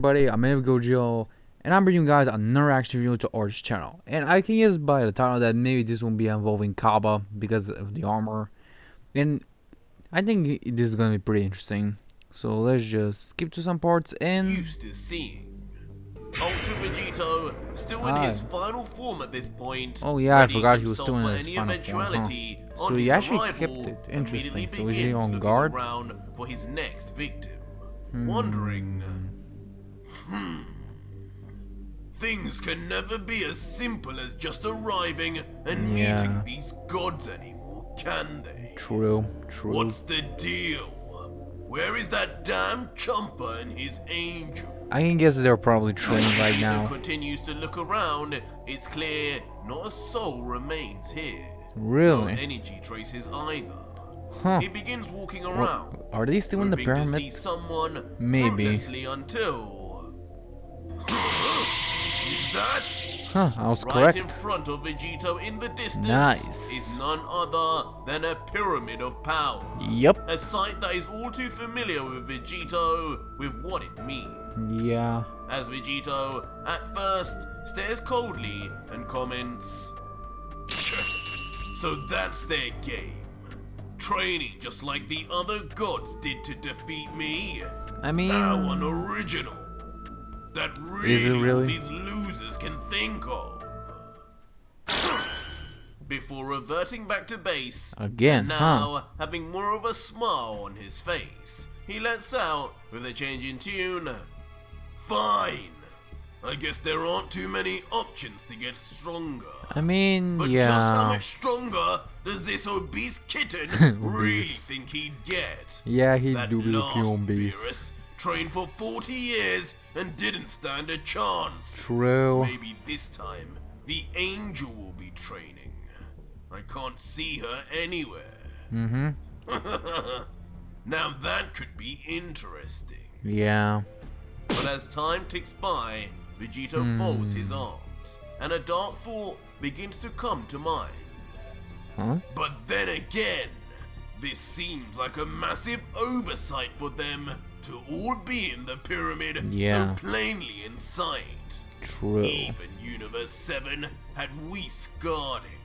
Everybody, I'm Gogito, and I'm bringing you guys another reaction video to Art's channel. And I can guess by the title that maybe this won't be involving Kaba because of the armor. And I think this is gonna be pretty interesting. So let's just skip to some parts and. Used to seeing Ultra Vegito still in his final form at this point. Oh yeah, I forgot he was still in his final form. Huh? So he actually kept it. Interesting. So is he on guard? Around for his next victim, wondering. Things can never be as simple as just arriving and meeting these gods anymore, can they? True. What's the deal? Where is that damn Chomper and his angel? I can guess they're probably training right now. Continues to look around. It's clear not a soul remains here. Really? No energy traces either. Huh. He begins walking around. Well, are they still in the pyramid? To see someone maybe. Until. Is that? Huh, I was right correct. In front of Vegito in the distance is none other than a pyramid of power. Yep. A sight that is all too familiar with Vegito with what it means. Yeah. As Vegito, at first, stares coldly and comments, "So that's their game. Training just like the other gods did to defeat me. I mean... How unoriginal. That really these losers can think of." Before reverting back to base, again, and now having more of a smile on his face, he lets out with a change in tune. "Fine. I guess there aren't too many options to get stronger. I mean, but yeah. just how much stronger does this obese kitten really think he'd get?" Yeah, he'd that do be looking last obese. Beerus trained for 40 years and didn't stand a chance. True. Maybe this time the angel will be training. I can't see her anywhere. Now that could be interesting. Yeah. But as time ticks by, Vegito folds his arms, and a dark thought begins to come to mind. But then again, this seems like a massive oversight for them to all be in the pyramid so plainly in sight. True. Even Universe 7 had Whis guarding.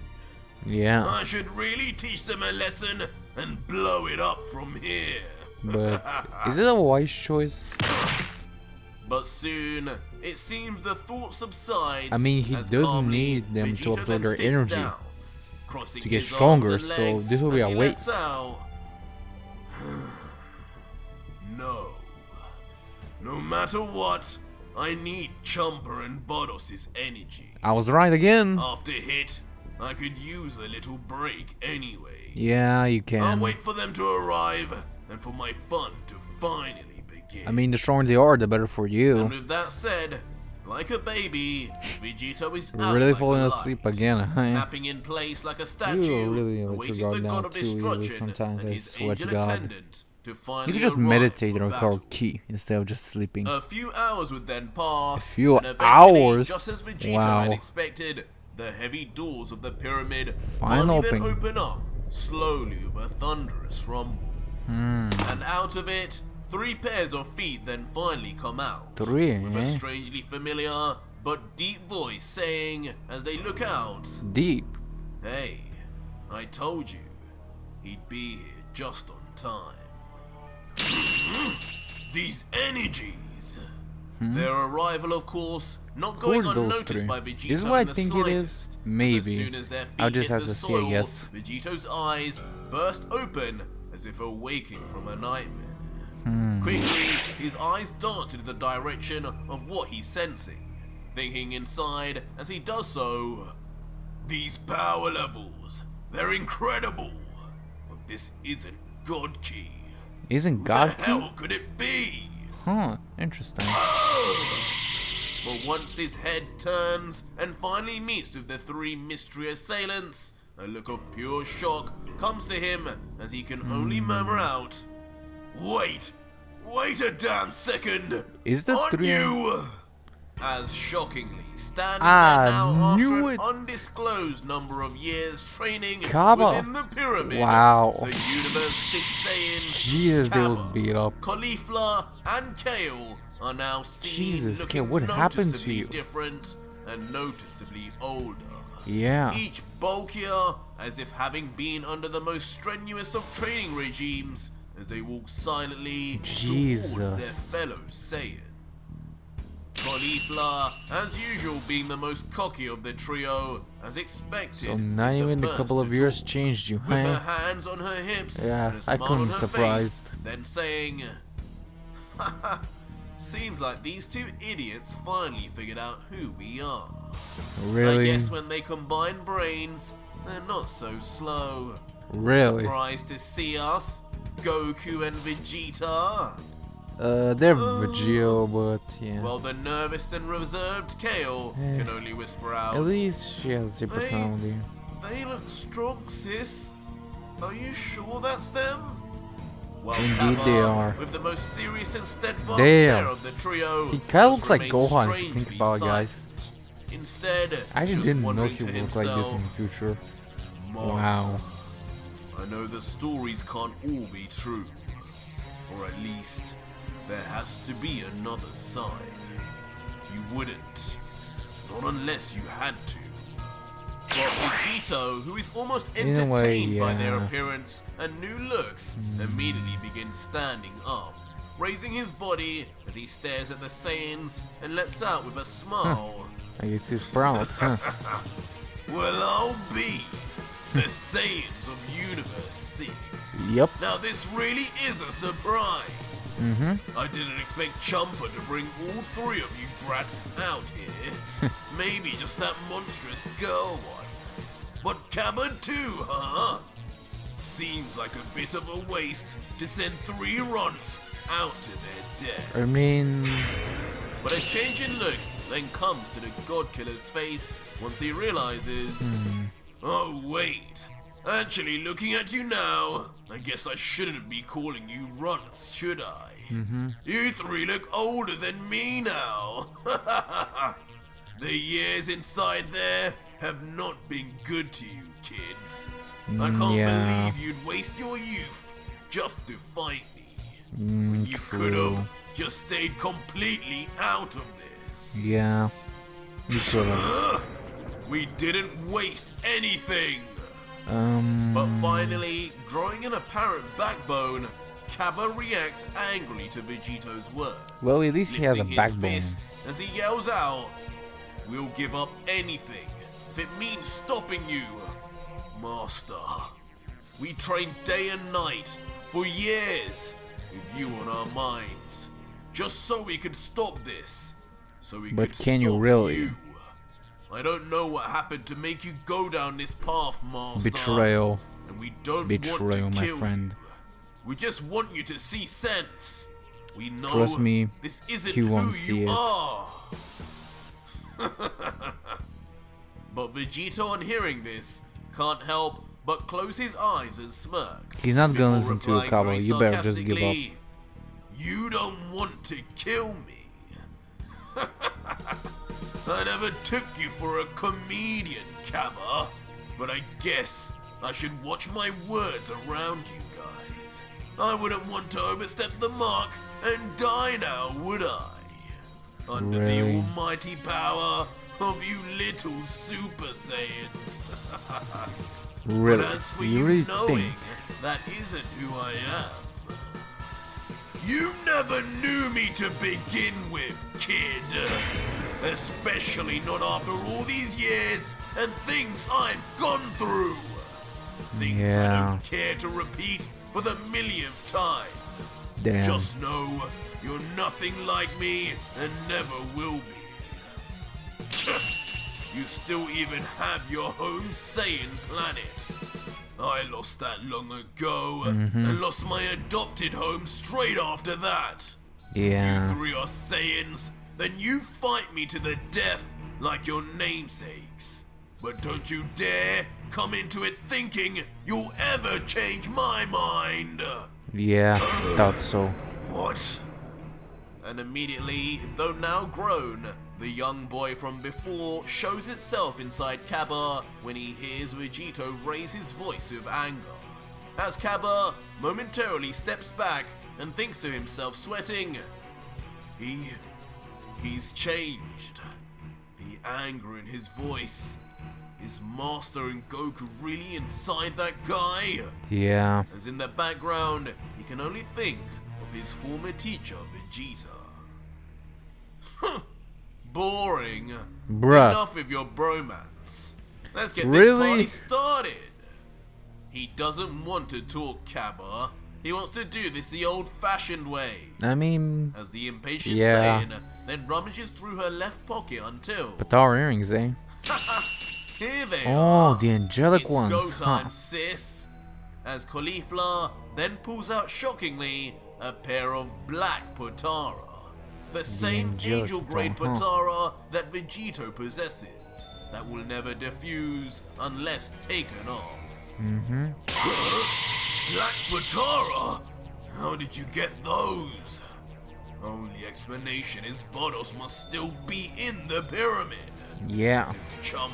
Yeah. I should really teach them a lesson and blow it up from here. But is it a wise choice? But soon, it seems the thought subsides. I mean, he doesn't need them to absorb their energy to get stronger, so this will be a waste. No matter what, I need Chomper and Bodos' energy. I was right again. After hit, I could use a little break anyway. Yeah, you can. I'll wait for them to arrive and for my fun to finally begin. I mean, the stronger they are, the better for you. And with that said, like a baby, Vegito is out really like falling a asleep light, again, huh? napping in place like a statue, really awaiting the god of destruction sometimes and I his swear to angel God. attendant to finally You could just arrive meditate for and battle. record key instead of just sleeping. A few hours would then pass, A few and eventually, hours? just as Vegito Wow. had expected, the heavy doors of the pyramid Finally then open up, slowly with a thunderous rumble. And out of it, 3 pairs of feet then finally come out. 3, with a strangely familiar but deep voice saying, as they look out, Deep. "Hey, I told you, he'd be here just on time." These energies! Their arrival, of course, not going Who are those unnoticed 3? by Vegito This is what I in the think it is. slightest. Maybe. As soon as their feet I'll just hit have the to see, soil, I guess. Vegito's eyes burst open as if awaking from a nightmare. Quickly, his eyes dart in the direction of what he's sensing, thinking inside as he does so, "These power levels, they're incredible, but this isn't God Key. Isn't God Who the hell could it be?" Huh, interesting. But once his head turns and finally meets with the 3 mystery assailants, a look of pure shock comes to him as he can only murmur out, Wait a damn second! Is the Aren't 3 you?" As shockingly, standing there now after an undisclosed number of years training Kaba. within the pyramid, Wow. the Universe 6 Saiyans, Jeez, they Kaba, look beat up. Caulifla, and Kale are now seen Jesus, looking kid, what happened to noticeably you? different and noticeably older. Yeah. Each bulkier, as if having been under the most strenuous of training regimes, as they walk silently towards their Jesus. fellow Saiyan. Caulifla, as usual, being the most cocky of the trio, as expected. So not is the even a first couple to of years talk, changed you, with her huh? hands on her hips Yeah, and a I smile couldn't on be her surprised. face, then saying, "Haha, seems like these two idiots finally figured out who we are. I Really? guess when they combine brains, they're not so slow. Really? Surprised to see us, Goku and Vegeta? They're Vegito, but yeah. While the nervous and reserved Kale can only whisper out, At least she has a personality. They look strong, sis. Are you sure that's them? Well, Indeed Kappa, they are. with the most serious and steadfast Damn. stare of the trio, He kinda must looks like remain Gohan if you think strangely about it, guys. silent. Instead, I actually just didn't know wondering he to would look like this in the himself, future. "Master, Wow. I know the stories can't all be true. Or at least, there has to be another side. You wouldn't. Not unless you had to." But Vegito, who is almost In a way, entertained by their yeah. appearance and new looks, immediately begins standing up, raising his body as he stares at the Saiyans and lets out with a smile, I guess he's proud, huh? "Well, I'll be the Saiyans of Universe 6. Yep. Now this really is a surprise. I didn't expect Champa to bring all three of you brats out here. Maybe just that monstrous girl one. But Kappa too, huh? Seems like a bit of a waste to send three runts out to their death." I mean, But a change in look then comes to the God Killer's face once he realizes, "Oh wait, actually looking at you now, I guess I shouldn't be calling you runts, should I? You three look older than me now. The years inside there have not been good to you, kids. I can't yeah. believe you'd waste your youth just to fight me. When you could True. have just stayed completely out of this. Yeah. You could have. We didn't waste anything." But finally, growing an apparent backbone, Kappa reacts angrily to Vegito's words. Well, at least he has a lifting his backbone. fist as he yells out, "We'll give up anything if it means stopping you, Master. We trained day and night for years with you on our minds, just so we could stop this. So we But could can you stop really? you. I don't know what happened to make you go down this path, Master. Betrayal. And we don't Betrayal, want to my kill friend. you. We just want you to see sense. We know Trust me, this isn't he who won't see you it. are." But Vegito, on hearing this, can't help but close his eyes and smirk. He's not gonna before listen to you, replying Cabo. very You better just give up. sarcastically, "You don't want to kill me. I never took you for a comedian, Kappa, but I guess I should watch my words around you guys. I wouldn't want to overstep the mark and die now, would I? Under the Really? almighty power of you little Super Saiyans. Really? But as for You you really knowing think? that isn't who I am, you never knew me to begin with, kid. Especially not after all these years and things I've gone through. Things I Yeah. don't care to repeat for the millionth time. Damn. Just know you're nothing like me and never will be. You still even have your home Saiyan planet. I lost that long ago and lost my adopted home straight after that. Yeah. You three are Saiyans, then you fight me to the death like your namesakes. But don't you dare come into it thinking you'll ever change my mind. Yeah. Thought so. What? And immediately, though now grown, the young boy from before shows itself inside Kappa when he hears Vegito raise his voice with anger. As Kappa momentarily steps back and thinks to himself, sweating, He's changed. The anger in his voice. Is Master and Goku really inside that guy? Yeah. As in the background, he can only think of his former teacher, Vegeta. Boring. Bruh. Enough of your bromance. Let's get Really? this party started. He doesn't want to talk, Cabba. He wants to do this the old-fashioned way. I mean, As the impatient yeah. Saiyan then rummages through her left pocket until... Patar earrings, eh? Here they Oh, are. the angelic It's ones, go time, huh? sis. As Caulifla then pulls out shockingly a pair of black Potara. The same angelic angel-grade Potara, Potara that Vegito possesses. That will never diffuse unless taken off. Mm-hmm. Black Potara? How did you get those? Only explanation is Vados must still be in the pyramid. Yeah. Chumpa.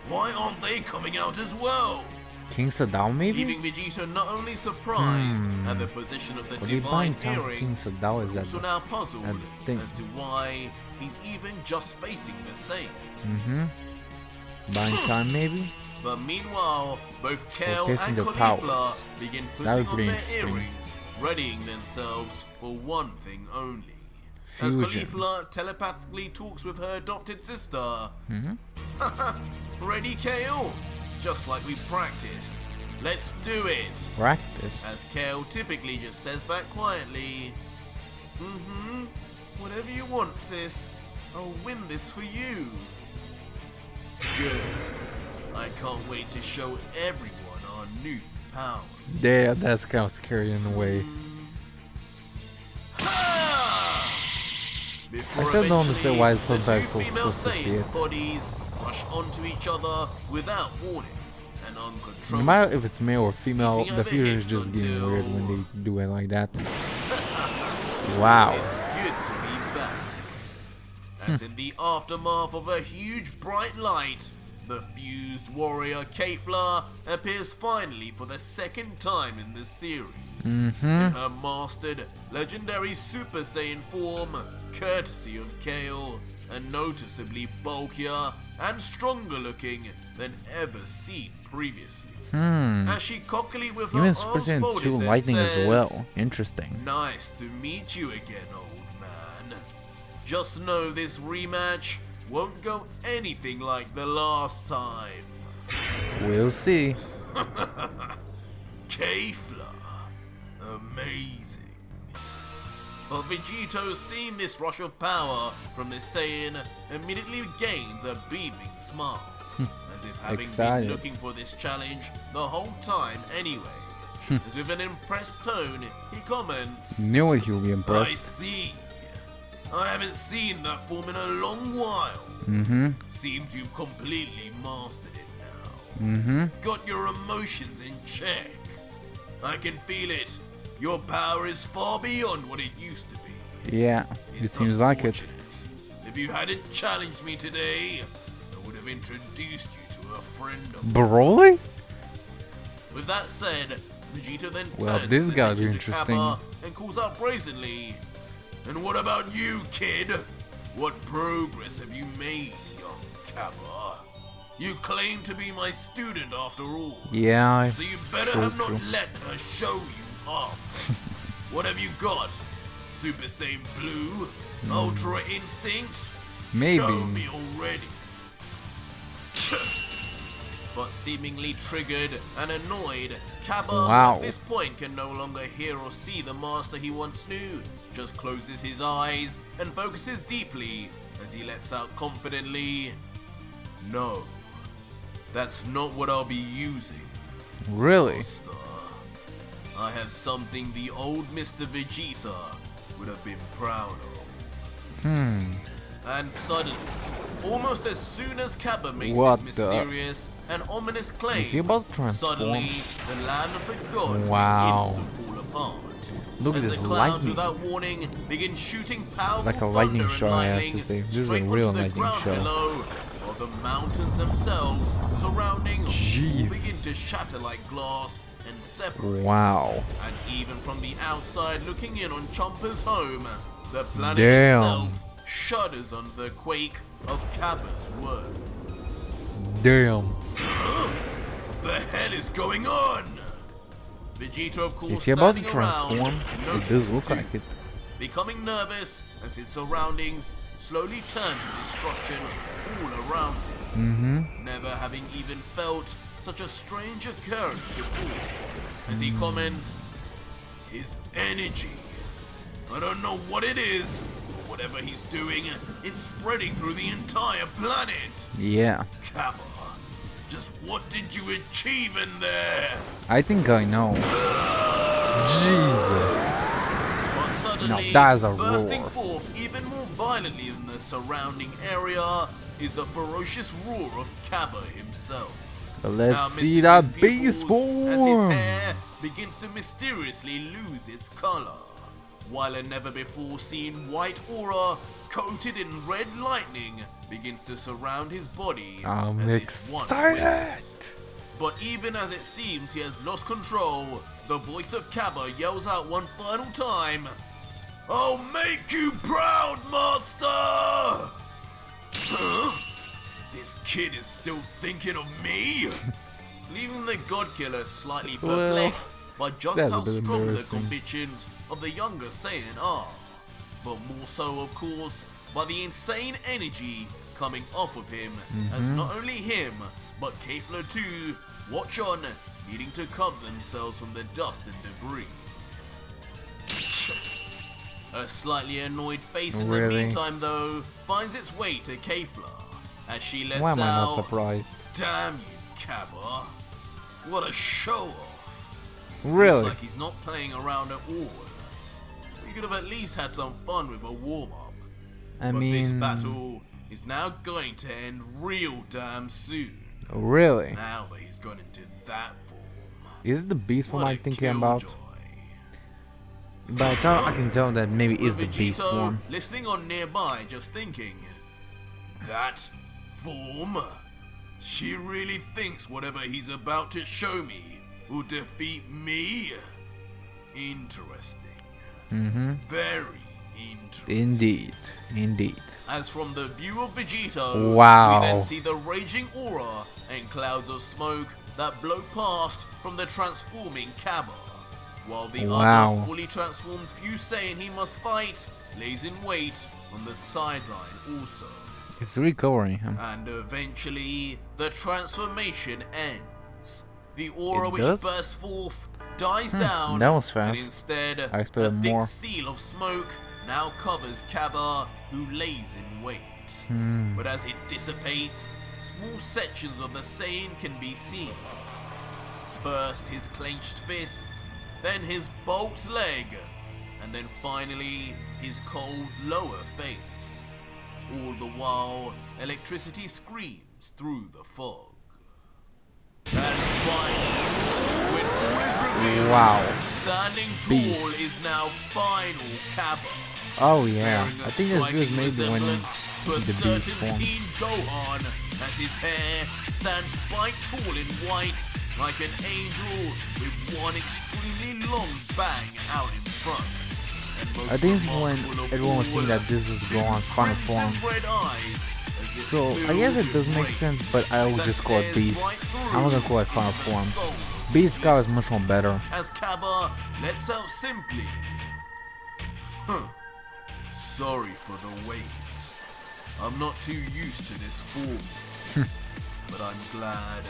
Why aren't they coming out as well? King Sadao, maybe? Leaving Vegito not only surprised at the position of the What do you divine find King earrings, Sadao is but that? also now puzzled I think. as to why he's even just facing the Saiyan. Mm-hmm. Buying time, maybe? But meanwhile, both Kale testing and their Caulifla powers. begin That would putting be on their interesting. earrings, readying themselves for one thing only. As Fusion. Caulifla telepathically talks with her adopted sister. Mm-hmm. Ready, Kale? Just like we practiced. Let's do it! Practice. As Kale typically just says back quietly, mm-hmm, whatever you want, sis. I'll win this for you. Good. I can't wait to show everyone our new power. Yeah, that's kind of scary in a way. Ha! Before I still don't eventually understand why it's the sometimes two so female sus to see Saiyans' it. bodies rush onto each other without warning and No uncontrolled. matter if it's male or female, Eating the over fusion hips is just getting until- weird when they do it like that. Wow. It's good to be back. As in the aftermath of a huge bright light, the fused warrior Kefla appears finally for the second time in the series. In her mastered, legendary Super Saiyan form, courtesy of Kale, and noticeably bulkier and stronger looking than ever seen previously. As she cockily with her Even arms Super Saiyan folded 2 then lightning as says, well. Interesting. Nice to meet you again, old man. Just know this rematch won't go anything like the last time. We'll see. Kefla. Amazing. But Vegito, seeing this rush of power from the Saiyan, immediately gains a beaming smile. As if having Excited. been looking for this challenge the whole time anyway. As with an impressed tone, he comments, Knew it, he'll be I impressed. see. I haven't seen that form in a long while. Seems you've completely mastered it now. Got your emotions in check. I can feel it. Your power is far beyond what it used to be. Yeah, it It's seems like it. unfortunate. If you hadn't challenged me today, I would have introduced you to a friend of mine. Broly? With that said, Vegito then Well, turns this his gotta be attention to interesting. Kappa and calls out brazenly, "And what about you, kid? What progress have you made, young Kappa? You claim to be my student after all, Yeah, so you better true, have not true. let her show you up. What have you got? Super Saiyan Blue? Ultra Instinct? Maybe. Show me already." But seemingly triggered and annoyed, Cabba Wow. at this point can no longer hear or see the master he once knew, just closes his eyes and focuses deeply as he lets out confidently, "No, that's not what I'll be using, Really? Master. I have something the old Mr. Vegeta would have been proud of." And suddenly, almost as soon as Kappa makes What this the- mysterious and ominous claim, Is he about to transform? suddenly the land of the gods Wow. begins to fall apart. Look at as this the clouds lightning. without warning begin shooting powerful Like a lightning thunder and show, I have to lightning say. This is a straight real onto the lightning ground show. below, while the mountains themselves surrounding Jeez. all begin to shatter like glass and separate. Wow. And even from the outside looking in on Chompa's home, The planet Damn. itself shudders under the quake of Cabba's words. Damn. What the hell is going on? Vegito, of course, Is he about to standing around, transform? It does notices look too, like it. becoming nervous as his surroundings slowly turn to destruction all around him. Never having even felt such a strange occurrence before. As he comments, his energy. I don't know what it is. Whatever he's doing, it's spreading through the entire planet. Yeah. Cabba, just what did you achieve in there? I think I know. Jesus. But suddenly, Now that is a bursting roar. forth even more violently than the surrounding area is the ferocious roar of Cabba himself. Let's Now see missing that his beast pupils as form. his hair begins to mysteriously lose its color, while a never before seen white aura coated in red lightning begins to surround his body. I'm as it's one excited. witness. But even as it seems he has lost control, the voice of Cabba yells out one final time, "I'll make you proud, master!" Huh? This kid is still thinking of me? Leaving the God Killer slightly perplexed by just that's a how bit strong the embarrassing. convictions of the younger Saiyan are. But more so, of course, by the insane energy coming off of him, as not only him, but Kefla too, watch on, needing to cover themselves from the dust and debris. A slightly annoyed face in the Really? meantime, though, finds its way to Kefla, as she lets Why am I not out, surprised? "Damn you, Cabba. What a show-off. Really? Looks like he's not playing around at all. We could have at least had some fun with a warm-up. I But this mean, battle is now going to end real damn soon. really? Now that he's gone into that form. Is it the beast form What I'm a thinking about? killjoy. But I can tell that maybe With is the beast Vegito form. listening on nearby, just thinking, that form? She really thinks whatever he's about to show me will defeat me? Interesting. Very interesting. Indeed. Indeed. As from the view of Vegito, Wow. we then see the raging aura and clouds of smoke that blow past from the transforming Cabba, while the Wow. other fully transformed Fusane he must fight lays in wait on the sideline also. It's recovering him. And eventually, the transformation ends. The aura It which does? bursts forth dies down, that was and fast. instead, I expected a thick more. seal of smoke now covers Cabba, who lays in wait. But as it dissipates, small sections of the Saiyan can be seen. First his clenched fist, then his bulked leg, and then finally his cold lower face. All the while, electricity screams through the fog. And finally, when all is revealed, Wow. standing Beast. tall is now final Cabba. Oh yeah. Bearing a I think this striking was maybe when resemblance to a the beast certain form. Teen Gohan, as his hair stands spiked tall in white, like an angel with one extremely long bang out in front. And most I think it's when remarkable of everyone was all, thinking that this was two Gohan's final form. crimson red eyes, as if So I guess it filled does with make rage sense, but I would that just call it stares Beast. right through I'm not gonna call it final into the form. soul of Beast Cow is much more better. as Cabba lets out simply, sorry for the wait. I'm not too used to this form, but I'm glad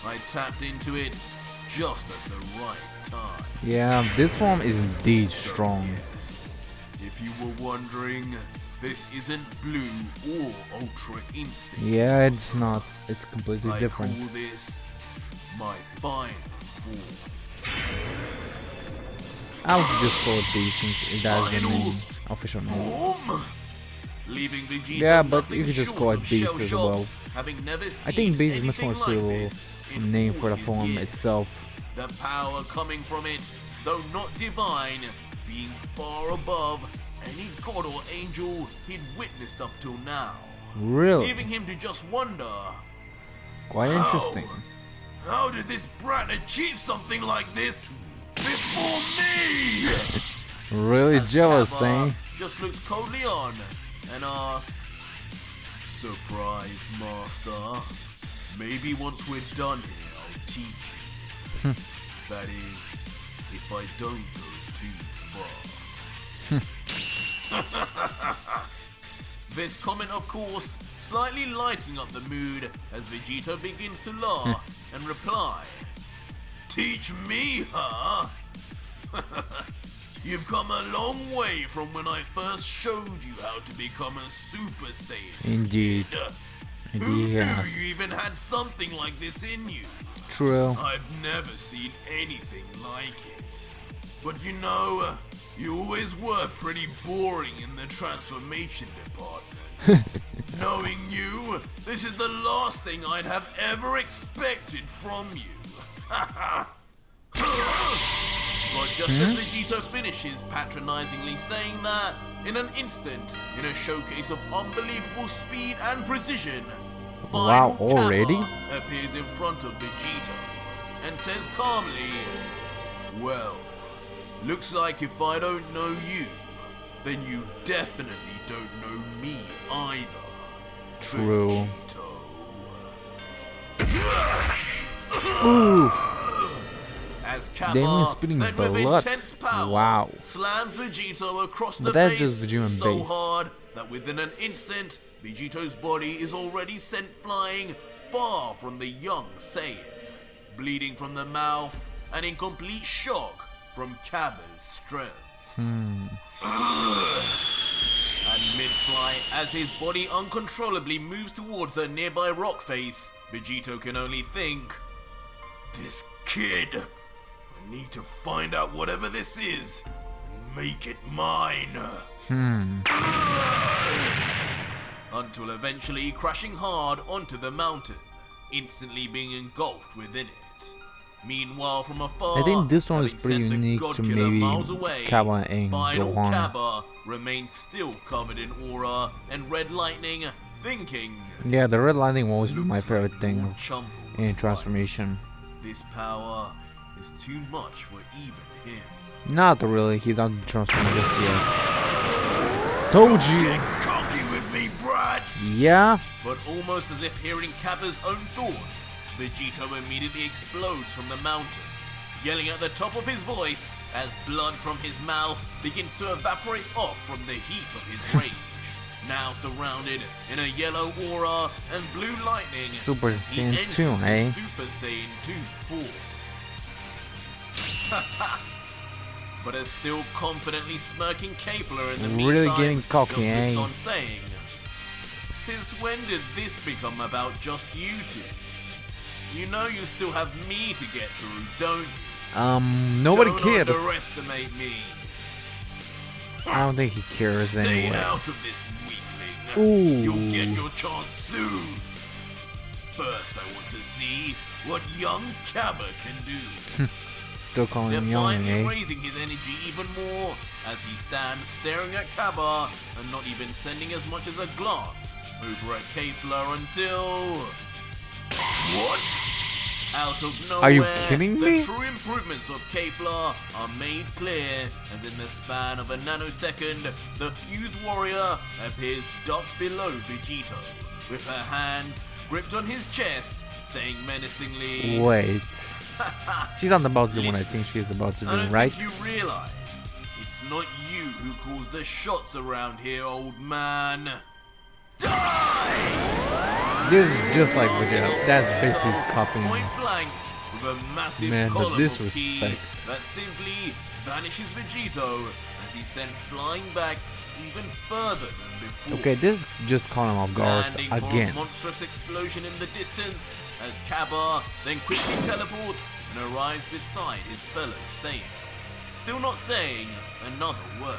I tapped into it just at the right time. Yeah, this form is indeed So, strong. yes, if you were wondering, this isn't Blue or Ultra Instinct. Yeah, it's not. It's completely I different. call this my final form. I would just call it Beast since it has the Final main official name. Form? Leaving Vegito Yeah, but nothing you could just short call it of Beast shell as shocked, well. having never I seen think Beast is much more anything like suitable this in name all for the his form years. itself. The power coming from it, though not divine, being far above any god or angel he'd witnessed up till now. Really? Leaving him to just wonder, Quite interesting. how did this brat achieve something like this before me? Really As jealous, Cabba eh? just looks coldly on and asks, "Surprised, Master? Maybe once we're done here, I'll teach you. That is, if I don't go too far." This comment, of course, slightly lighting up the mood as Vegito begins to laugh and reply, "Teach me, huh? You've come a long way from when I first showed you how to become a Super Saiyan. Indeed. Kid. Indeed, Who knew yes. you even had something like this in you? True. I've never seen anything like it. But you know, you always were pretty boring in the transformation department. Knowing you, this is the last thing I'd have ever expected from you." But just as Vegito finishes patronizingly saying that, in an instant, in a showcase of unbelievable speed and precision, Wow, Final already? Kappa appears in front of Vegito and says calmly, "Well, looks like if I don't know you, then you definitely don't know me either. True. Vegito." Ooh. As Damn, Kappa, spitting then with blood. intense power, Wow. slams Vegito across the But that's face just Vegito's so base. hard that within an instant, Vegito's body is already sent flying far from the young Saiyan, bleeding from the mouth and in complete shock from Kappa's strength. And mid-flight, as his body uncontrollably moves towards a nearby rock face, Vegito can only think, "This kid, I need to find out whatever this is and make it mine." Until eventually crashing hard onto the mountain, instantly being engulfed within it. Meanwhile, from afar, I think this one is having pretty sent the unique God to Killer maybe miles away, Kappa and Final Gohan. Kappa remains still covered in aura and red lightning, thinking, Yeah, the red lightning was "Looks my favorite like thing Lord Chumple was in right. transformation. This power is too much for even him." Not really, he's not transformed just yet. Told you! Get cocky with me, brat! Yeah? But almost as if hearing Kappa's own thoughts, Vegito immediately explodes from the mountain, yelling at the top of his voice as blood from his mouth begins to evaporate off from the heat of his rage. Now surrounded in a yellow aura and blue lightning, Super as he Saiyan enters 2, his eh? Super Saiyan 2 form. But as still confidently smirking Kepler in the Really meantime, getting cocky, just looks eh? on saying, "Since when did this become about just you two? You know you still have me to get through, don't you? Nobody Don't cares. underestimate me. I don't think he cares Stay anyway. out of this, weakling. Ooh. You'll get your chance soon. First, I want to see what young Kappa can do." Still calling him young, Defiantly eh? raising his energy even more as he stands staring at Kappa and not even sending as much as a glance over at Kefla until... What? Out of nowhere, Are you kidding the me? true improvements of Kefla are made clear as in the span of a nanosecond, the fused warrior appears ducked below Vegito, with her hands gripped on his chest, saying menacingly, Wait. She's not about to do what I Listen, think she's about to "I do, don't right? think you realize it's not you who calls the shots around here, old man. Die!" This is just like Blasting Vegeta. off That's Vegito basically copying. Point blank with a massive Man, the column of ki disrespect. that simply vanishes Vegito as he's sent flying back even further than before. Okay, this just caught him off guard Landing again. for a monstrous explosion in the distance as Kappa then quickly teleports and arrives beside his fellow Saiyan, still not saying another word.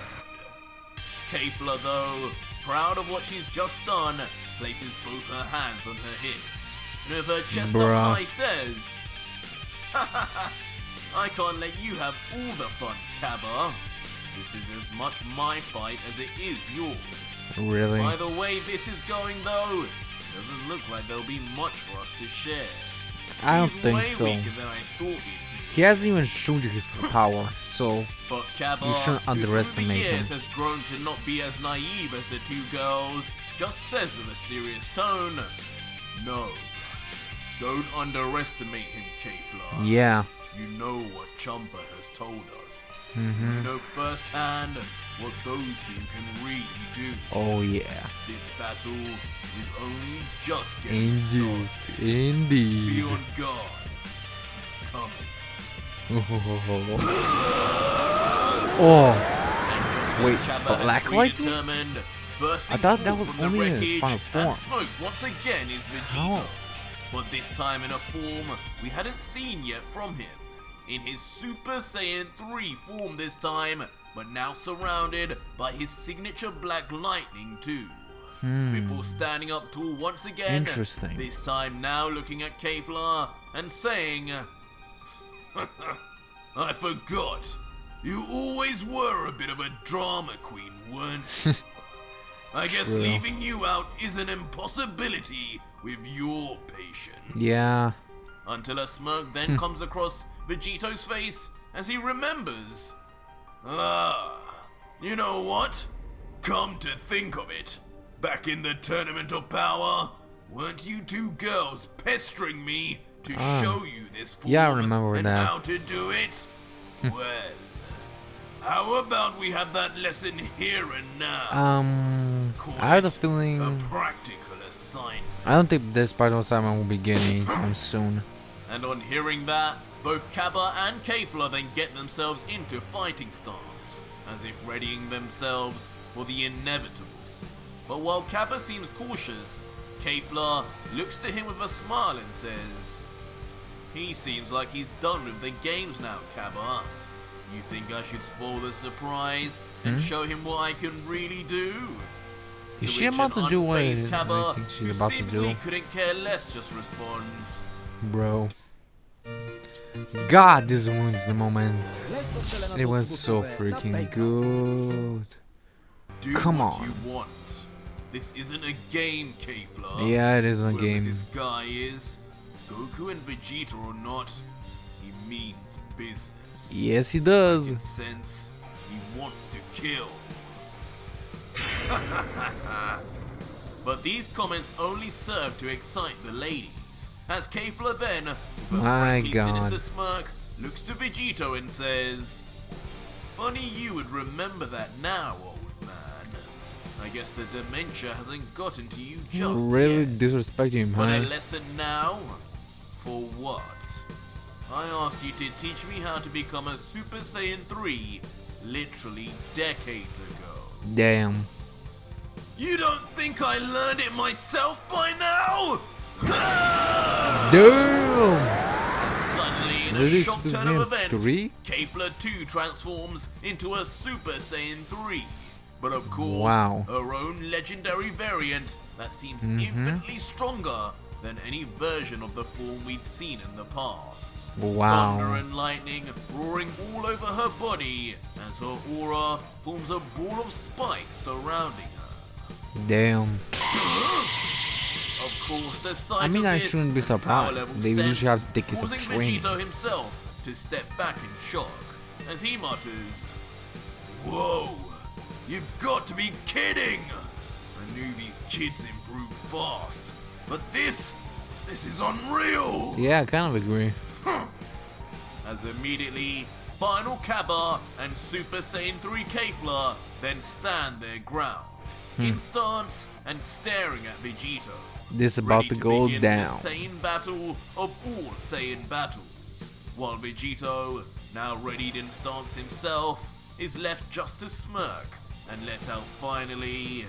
Kefla, though, proud of what she's just done, places both her hands on her hips and with her chest up Bruh. high says, "I can't let you have all the fun, Kappa. This is as much my fight as it is yours. Really? By the way this is going, though, doesn't look like there'll be much for us to share. I don't He's think way so. weaker than I thought he'd be. He hasn't even shown you his power, so But Kaba, you shouldn't who through the underestimate him. years has grown to not be as naive as the two girls, just says in a serious tone, "No, don't underestimate him, Kefla. Yeah. You know what Champa has told us. Mm-hmm. You know firsthand what those two can really do. Oh yeah. This battle is only just getting Indeed. started. Indeed. Be on guard. He's coming." Oh. And just Wait, as Kaba had Black Lightning? predetermined, bursting I thought that forth was from the only in his wreckage final form. and smoke once again is Vegito. How? But this time in a form we hadn't seen yet from him. In his Super Saiyan 3 form this time, but now surrounded by his signature Black Lightning too. Before standing up tall once again, Interesting. this time now looking at Kefla and saying, "I forgot. You always were a bit of a drama queen, weren't you? I guess True. leaving you out is an impossibility with your patience." Yeah. Until a smirk then comes across Vegito's face as he remembers. You know what? Come to think of it, back in the Tournament of Power, weren't you two girls pestering me to show you this form Yeah, I remember and that. how to do it? Well, how about we have that lesson here and now? Call I have a it feeling. a practical assignment. I don't think this part of Simon will be getting anytime soon. And on hearing that, both Kaba and Kefla then get themselves into fighting stance, as if readying themselves for the inevitable. But while Kaba seems cautious, Kefla looks to him with a smile and says, "He seems like he's done with the games now, Kaba. You think I should spoil the surprise and show him what I can really do?" Is To she which about an to do what unfazed I Kaba, think she's who about to seemingly do? couldn't care less, just responds, Bro. God, this ruins the moment. It was so freaking good. "Do Come what on. you want. This isn't a game, Kefla. Yeah, it is a Whoever game. this guy is, Goku and Vegeta or not, he means business. Yes, he does. In sense, he wants to kill." But these comments only serve to excite the ladies, as Kefla then, with a My frankly God. sinister smirk, looks to Vegito and says, "Funny you would remember that now, old man. I guess the dementia hasn't gotten to you just Really yet. disrespecting him, But a huh? lesson now? For what? I asked you to teach me how to become a Super Saiyan 3 literally decades ago. Damn. You don't think I learned it myself by now?" Damn! And suddenly, in a Really, shock Super turn of Saiyan events, 3? Kefla 2 transforms into a Super Saiyan 3. But of course, Wow. her own legendary variant that seems infinitely stronger than any version of the form we'd seen in the past. Wow. Thunder and lightning roaring all over her body as her aura forms a ball of spikes surrounding her. Damn. Of course, the sight I mean, of I this shouldn't be power surprised. level They usually sensed, have decades of causing training. Vegito himself to step back in shock as he mutters, "Whoa, you've got to be kidding! I knew these kids improved fast, but this is unreal!" Yeah, I kind of agree. As immediately, Final Kaba and Super Saiyan 3 Kefla then stand their ground, in stance and staring at Vegito. This is about ready to go begin down. the Saiyan battle of all Saiyan battles, while Vegito, now readied in stance himself, is left just to smirk and let out finally.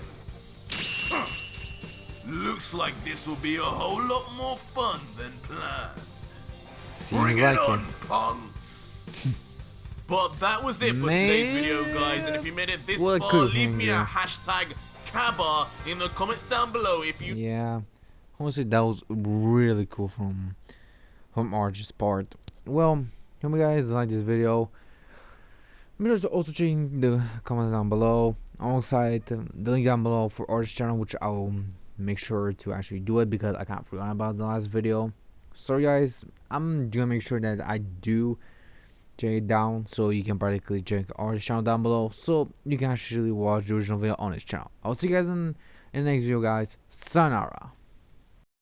"Looks like this will be a whole lot more fun than planned. Seems Bring like it on, it. punks!" But that was it for Man, today's video, guys. And if you made it this what a far, leave me a cliffhanger. hashtag Kaba in the comments down below if you Yeah, honestly, that was really cool from Arch's part. Well, hope you guys like this video. Make sure to also check the comments down below. Alongside the link down below for Arch's channel, which I will make sure to actually do it because I can't forget about the last video. So guys, I'm gonna make sure that I do check it down, so you can practically check our channel down below, so you can actually watch the original video on his channel. I'll see you guys in the next video, guys. Sayonara.